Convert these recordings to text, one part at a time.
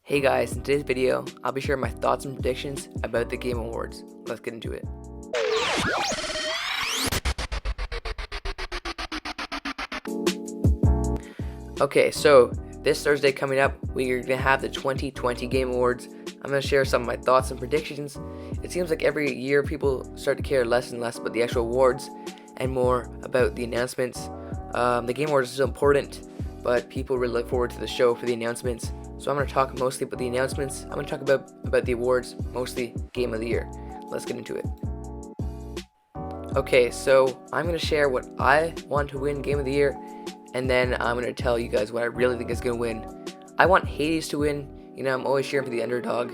Hey guys, in today's video, I'll be sharing my thoughts and predictions about the Game Awards. Let's get into it. Okay, so this Thursday coming up, we're going to have the 2020 Game Awards. I'm going to share some of my thoughts and predictions. It seems like every year people start to care less and less about the actual awards and more about the announcements. The Game Awards is so important, but people really look forward to the show for the announcements. So I'm going to talk mostly about the announcements. I'm going to talk about the awards, mostly Game of the Year. Let's get into it. Okay, so I'm going to share what I want to win Game of the Year, and then I'm going to tell you guys what I really think is going to win. I want Hades to win. You know, I'm always cheering for the underdog.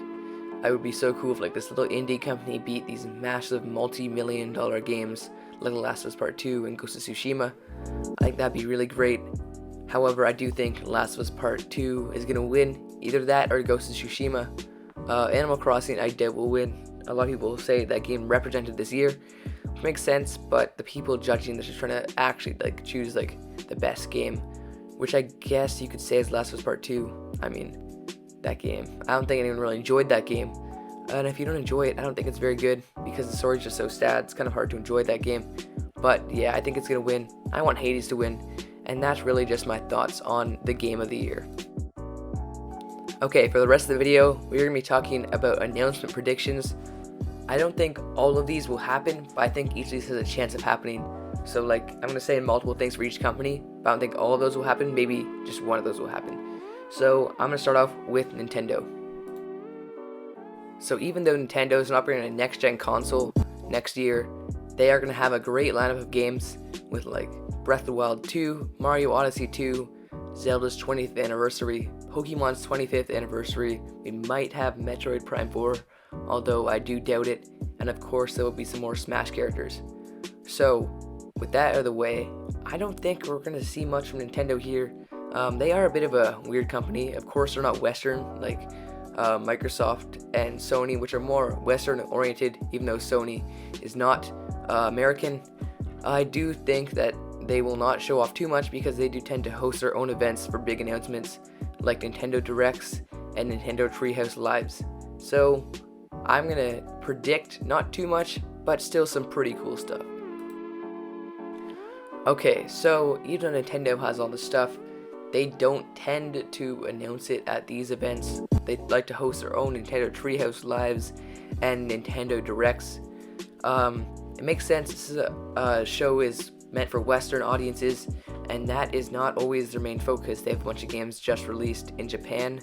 I would be so cool if like this little indie company beat these massive multi-million-dollar games like The Last of Us Part 2 and Ghost of Tsushima. I think that'd be really great. However, I do think Last of Us Part 2 is going to win. Either that or Ghost of Tsushima. Animal Crossing, I doubt will win. A lot of people say that game represented this year, which makes sense, but the people judging this are trying to actually choose the best game, which I guess you could say is Last of Us Part 2. I mean, that game. I don't think anyone really enjoyed that game. And if you don't enjoy it, I don't think it's very good because the story's just so sad. It's kind of hard to enjoy that game. But yeah, I think it's going to win. I want Hades to win. And that's really just my thoughts on the Game of the Year. Okay, for the rest of the video, we're going to be talking about announcement predictions. I don't think all of these will happen, but I think each of these has a chance of happening. So I'm going to say multiple things for each company, but I don't think all of those will happen. Maybe just one of those will happen. So I'm going to start off with Nintendo. So even though Nintendo is not bringing a next-gen console next year, they are going to have a great lineup of games with Breath of the Wild 2, Mario Odyssey 2, Zelda's 20th anniversary, Pokemon's 25th anniversary. We might have Metroid Prime 4, although I do doubt it, and of course there will be some more Smash characters. So with that out of the way, I don't think we're going to see much from Nintendo here. They are a bit of a weird company. Of course they're not Western like Microsoft and Sony, which are more Western oriented, even though Sony is not American. I do think that they will not show off too much because they do tend to host their own events for big announcements like Nintendo Directs and Nintendo Treehouse Lives. So I'm going to predict not too much, but still some pretty cool stuff. Okay, so even though Nintendo has all this stuff, they don't tend to announce it at these events. They like to host their own Nintendo Treehouse Lives and Nintendo Directs. It makes sense. This is a show is meant for Western audiences, and that is not always their main focus. They have a bunch of games just released in Japan.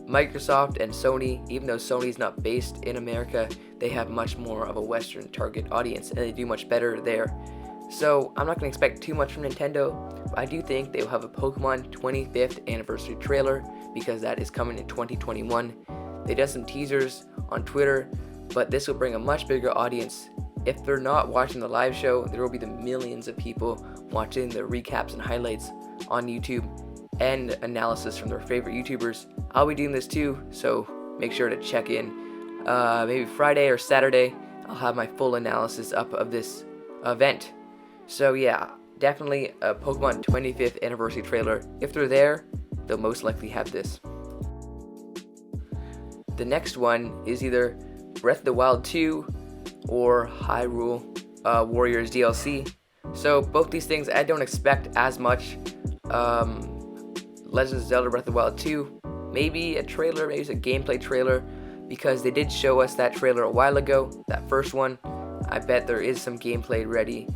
Microsoft and Sony, even though Sony's not based in America, they have much more of a Western target audience, and they do much better there. So I'm not going to expect too much from Nintendo, but I do think they will have a Pokemon 25th anniversary trailer because that is coming in 2021. They did some teasers on Twitter, but this will bring a much bigger audience. If they're not watching the live show, there will be the millions of people watching the recaps and highlights on YouTube and analysis from their favorite YouTubers. I'll be doing this too, so make sure to check in. Maybe Friday or Saturday, I'll have my full analysis up of this event. So yeah, definitely a Pokemon 25th anniversary trailer. If they're there, they'll most likely have this. The next one is either Breath of the Wild 2 or Hyrule Warriors DLC. So both these things I don't expect as much. Legend of Zelda Breath of the Wild 2, maybe a trailer, maybe it's a gameplay trailer, because they did show us that trailer a while ago, that first one. I bet there is some gameplay ready,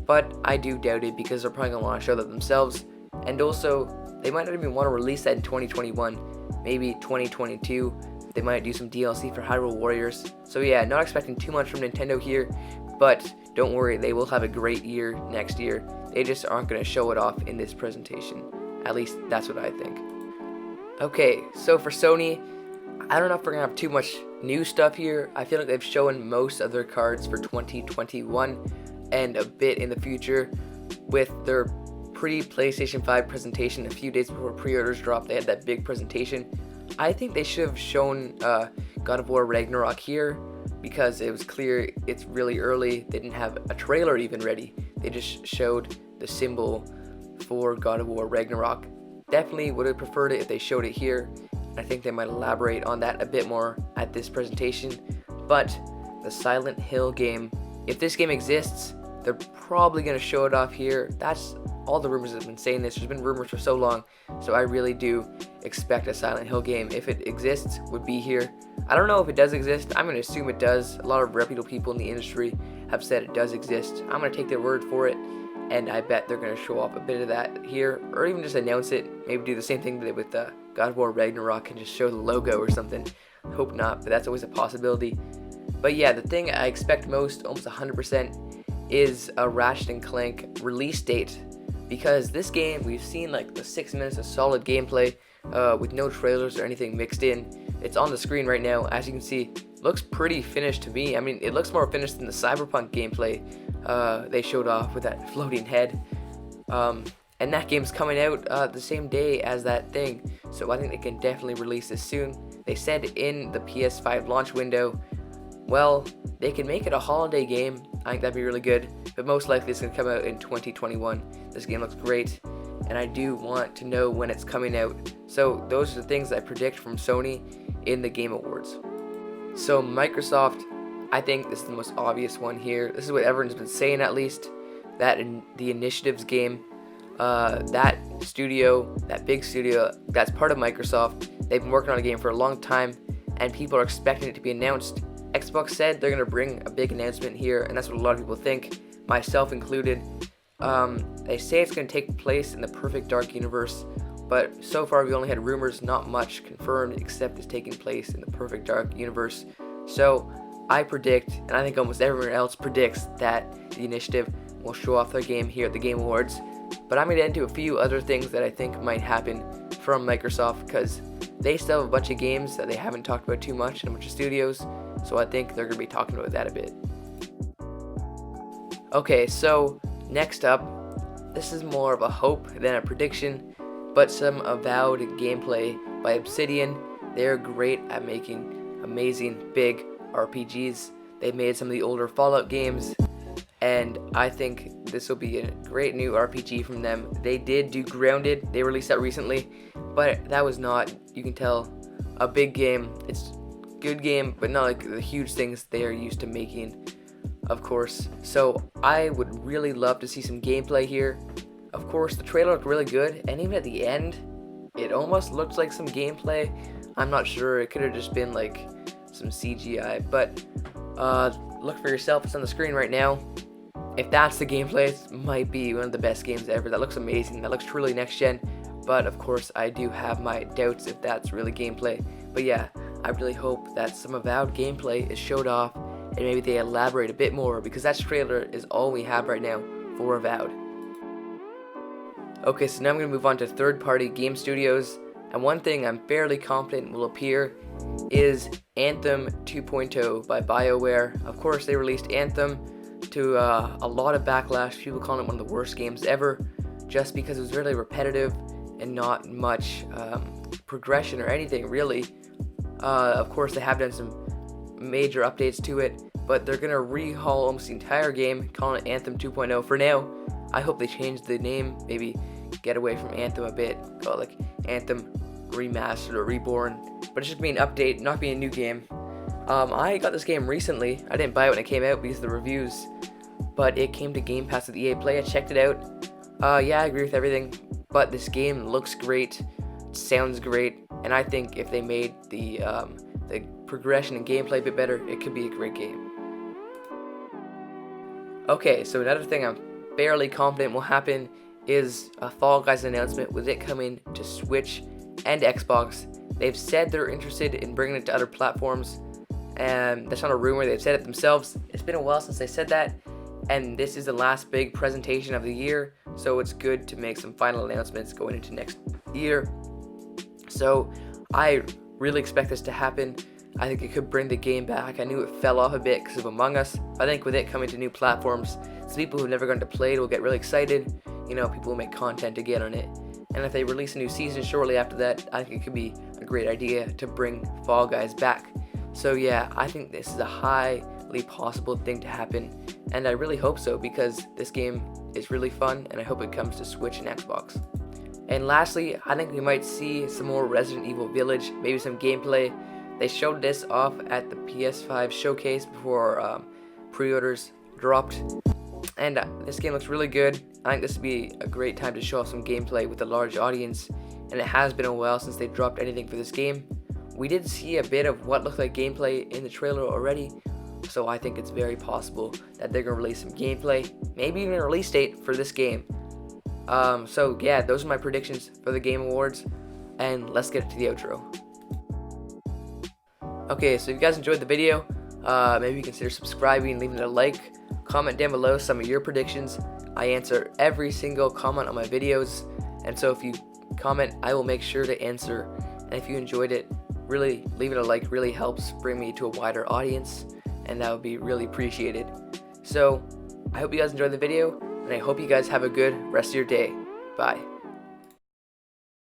but I do doubt it because they're probably going to want to show that themselves, and also they might not even want to release that in 2021, maybe 2022. They might do some DLC for Hyrule Warriors. So yeah, not expecting too much from Nintendo here, but don't worry, they will have a great year next year. They just aren't going to show it off in this presentation. At least that's what I think. Okay, so for Sony, I don't know if we're going to have too much new stuff here. I feel like they've shown most of their cards for 2021 and a bit in the future. With their pre-PlayStation 5 presentation a few days before pre-orders dropped, they had that big presentation. I think they should have shown God of War Ragnarok here because it was clear it's really early. They didn't have a trailer even ready. They just showed the symbol for God of War Ragnarok. Definitely would have preferred it if they showed it here. I think they might elaborate on that a bit more at this presentation. But the Silent Hill game, if this game exists, they're probably going to show it off here. That's all the rumors have been saying this. There's been rumors for so long, so I really do expect a Silent Hill game, if it exists, would be here. I don't know if it does exist. I'm going to assume it does. A lot of reputable people in the industry have said it does exist. I'm going to take their word for it, and I bet they're going to show off a bit of that here, or even just announce it. Maybe do the same thing they did with God of War Ragnarok and just show the logo or something. Hope not, but that's always a possibility. But yeah, the thing I expect most, almost 100%, is a Ratchet and Clank release date. Because this game, we've seen like the 6 minutes of solid gameplay with no trailers or anything mixed in. It's on the screen right now. As you can see, looks pretty finished to me. I mean, it looks more finished than the Cyberpunk gameplay they showed off with that floating head. And that game's coming out the same day as that thing. So I think they can definitely release this soon. They said in the PS5 launch window, well, they can make it a holiday game. I think that'd be really good. But most likely it's going to come out in 2021. This game looks great, and I do want to know when it's coming out. So those are the things I predict from Sony in the Game Awards. So Microsoft, I think this is the most obvious one here. This is what everyone's been saying, at least, that in the Initiatives game, that studio, that big studio, that's part of Microsoft. They've been working on a game for a long time, and people are expecting it to be announced. Xbox said they're going to bring a big announcement here, and that's what a lot of people think, myself included. They say it's going to take place in the Perfect Dark universe, but so far we only had rumors, not much confirmed, except it's taking place in the Perfect Dark universe. So I predict, and I think almost everyone else predicts, that the Initiative will show off their game here at the Game Awards. But I'm going to get into a few other things that I think might happen from Microsoft, because they still have a bunch of games that they haven't talked about too much in a bunch of studios, so I think they're going to be talking about that a bit. Okay, so next up, this is more of a hope than a prediction, but some Avowed gameplay by Obsidian. They're great at making amazing big RPGs. They've made some of the older Fallout games, and I think this will be a great new RPG from them. They did do Grounded. They released that recently, but that was not, you can tell, a big game. It's a good game, but not like the huge things they are used to making, of course. So I would really love to see some gameplay here. Of course, the trailer looked really good, and even at the end, it almost looked like some gameplay. I'm not sure, it could have just been like some CGI, but look for yourself. It's on the screen right now. If that's the gameplay, it might be one of the best games ever. That looks amazing. That looks truly next gen. But of course, I do have my doubts if that's really gameplay. But yeah, I really hope that some Avowed gameplay is showed off, and maybe they elaborate a bit more, because that trailer is all we have right now for Avowed. Okay, so now I'm going to move on to third-party game studios. And one thing I'm fairly confident will appear is Anthem 2.0 by BioWare. Of course, they released Anthem to a lot of backlash, people calling it one of the worst games ever, just because it was really repetitive and not much progression or anything really. Of course, they have done some major updates to it, but they're going to rehaul almost the entire game, calling it Anthem 2.0 for now. I hope they change the name, maybe get away from Anthem a bit, call it like Anthem Remastered or Reborn, but it's just being an update, not being a new game. I got this game recently. I didn't buy it when it came out because of the reviews, but it came to Game Pass with EA Play. I checked it out. Yeah, I agree with everything, but this game looks great, sounds great, and I think if they made the progression and gameplay a bit better, it could be a great game. Okay, so another thing I'm fairly confident will happen is a Fall Guys announcement with it coming to Switch and Xbox. They've said they're interested in bringing it to other platforms, and that's not a rumor, they've said it themselves. It's been a while since they said that, and this is the last big presentation of the year, so it's good to make some final announcements going into next year. So I really expect this to happen. I think it could bring the game back. I knew it fell off a bit because of Among Us. I think with it coming to new platforms, some people who've never gone to play it will get really excited. You know, people will make content again on it. And if they release a new season shortly after that, I think it could be a great idea to bring Fall Guys back. So yeah, I think this is a highly possible thing to happen, and I really hope so, because this game is really fun, and I hope it comes to Switch and Xbox. And lastly, I think we might see some more Resident Evil Village, maybe some gameplay. They showed this off at the PS5 showcase before pre-orders dropped, and this game looks really good. I think this would be a great time to show off some gameplay with a large audience, and it has been a while since they dropped anything for this game. We did see a bit of what looked like gameplay in the trailer already, so I think it's very possible that they're going to release some gameplay, maybe even a release date for this game. So yeah, those are my predictions for the Game Awards, and let's get to the outro. Okay, so if you guys enjoyed the video, maybe consider subscribing, leaving a like, comment down below some of your predictions. I answer every single comment on my videos, and so if you comment, I will make sure to answer. And if you enjoyed it, really leaving a like really helps bring me to a wider audience, and that would be really appreciated. So I hope you guys enjoyed the video, and I hope you guys have a good rest of your day. Bye.